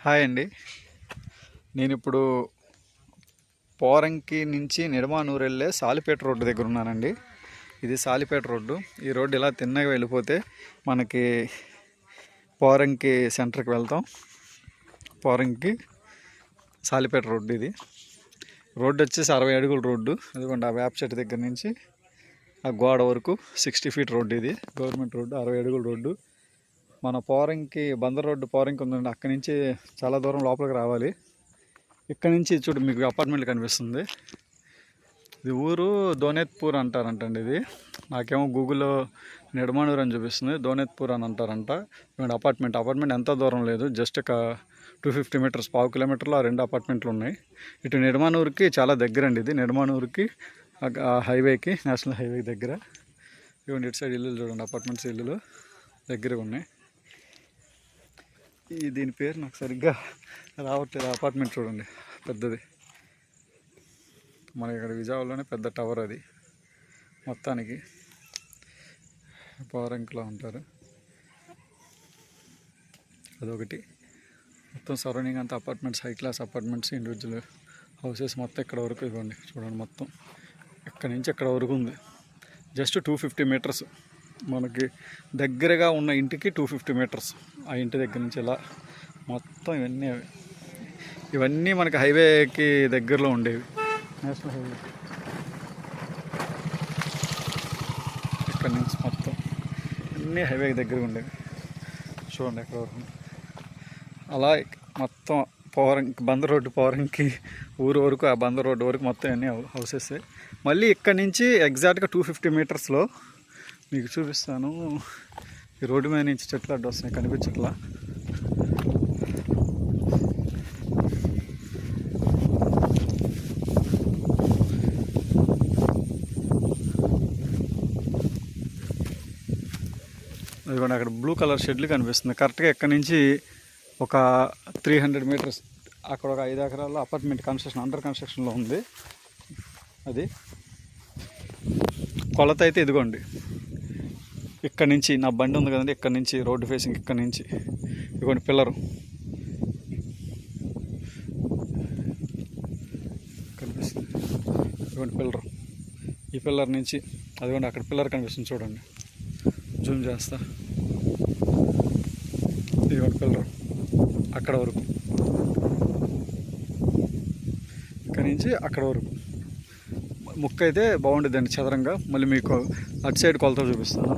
Hi అండి. నేను ఇప్పుడు పోరంకి నుంచి నిడమానూరు వెళ్ళే సాలిపేట రోడ్డు దగ్గర ఉన్నానండి. ఇది సాలిపేట రోడ్డు. ఈ రోడ్డు ఇలా తిన్నగా వెళ్ళిపోతే మనకి పోరంకి సెంటర్కి వెళ్తాం. పోరంకి సాలిపేట రోడ్డు ఇది. రోడ్డు వచ్చేసి 60 అడుగుల రోడ్డు. అదిగోండి ఆ వేప చెట్టు దగ్గర నుంచి ఆ గోడ వరకు 60 ఫీట్ రోడ్డు. ఇది గవర్నమెంట్ రోడ్డు, 60 అడుగుల రోడ్డు. మన పోరంకి బందర్ రోడ్డు పోరంకి ఉందండి. అక్కడి నుంచి చాలా దూరం లోపలికి రావాలి. ఇక్కడ నుంచి చూడు మీకు అపార్ట్మెంట్లు కనిపిస్తుంది. ఇది ఊరు దోనేత్పూర్ అంటారంటండి. ఇది నాకేమో గూగుల్లో నిడమానూరు అని చూపిస్తుంది, దోనేత్పూర్ అని అంటారంట. అపార్ట్మెంట్ ఎంత దూరం లేదు, జస్ట్ ఒక 250 మీటర్స్, 1/2 కిలోమీటర్లో 2 అపార్ట్మెంట్లు ఉన్నాయి. ఇటు నిడమానూరుకి చాలా దగ్గరండి. ఇది నిడమానూరుకి హైవేకి, నేషనల్ హైవే దగ్గర. ఇవ్వండి ఇటు సైడ్ ఇల్లులు చూడండి, అపార్ట్మెంట్స్ ఇల్లులు దగ్గరగా ఉన్నాయి. దీని పేరు నాకు సరిగ్గా రావట్లేదు. అపార్ట్మెంట్ చూడండి పెద్దది, మన ఇక్కడ విజయవాడలోనే పెద్ద టవర్ అది. మొత్తానికి పోరంకిలో ఉంటారు. అదొకటి. మొత్తం సరౌండింగ్ అంతా apartments, high class apartments, individual houses మొత్తం ఇక్కడ వరకు. ఇవ్వండి చూడండి, మొత్తం ఇక్కడ నుంచి ఇక్కడ వరకు ఉంది. Just 250 metres. మనకి దగ్గరగా ఉన్న ఇంటికి 250 మీటర్స్. ఆ ఇంటి దగ్గర నుంచి ఇలా మొత్తం ఇవన్నీ మనకి హైవేకి దగ్గరలో ఉండేవి, నేషనల్ హైవే. ఇక్కడ నుంచి మొత్తం అన్నీ హైవేకి దగ్గరగా ఉండేవి. చూడండి ఎక్కడ వరకు. అలా మొత్తం బందర్ రోడ్డు పోరంకి ఊరు వరకు, ఆ బందర్ రోడ్డు వరకు మొత్తం అన్నీ హౌసెస్. మళ్ళీ ఇక్కడ నుంచి ఎగ్జాక్ట్గా 250 మీటర్స్లో మీకు చూపిస్తాను. ఈ రోడ్డు మీద నుంచి చెట్లు అడ్డు వస్తున్నాయి, కనిపించట్లా. అదిగోండి అక్కడ బ్లూ కలర్ షెడ్లు కనిపిస్తుంది. కరెక్ట్గా ఇక్కడ నుంచి ఒక 300 మీటర్స్ అక్కడ ఒక 5 ఎకరాల్లో అపార్ట్మెంట్ అండర్ కన్స్ట్రక్షన్లో ఉంది. అది కొలత అయితే ఇదిగోండి. ఇక్కడ నుంచి నా బండి ఉంది కదండి, ఇక్కడ నుంచి రోడ్డు ఫేసింగ్, ఇక్కడ నుంచి ఇదిగోండి పిల్లరు కనిపిస్తుంది. ఇదిగోండి పిల్లరు, ఈ పిల్లర్ నుంచి అదిగోండి అక్కడ పిల్లర్ కనిపిస్తుంది చూడండి, జూమ్ చేస్తా. ఇదిగోండి పిల్లరు అక్కడ వరకు, ఇక్కడ నుంచి అక్కడ వరకు. ముక్క అయితే బాగుంటుందండి చదరంగా. మళ్ళీ మీకు అటు సైడ్ కొలత చూపిస్తాను.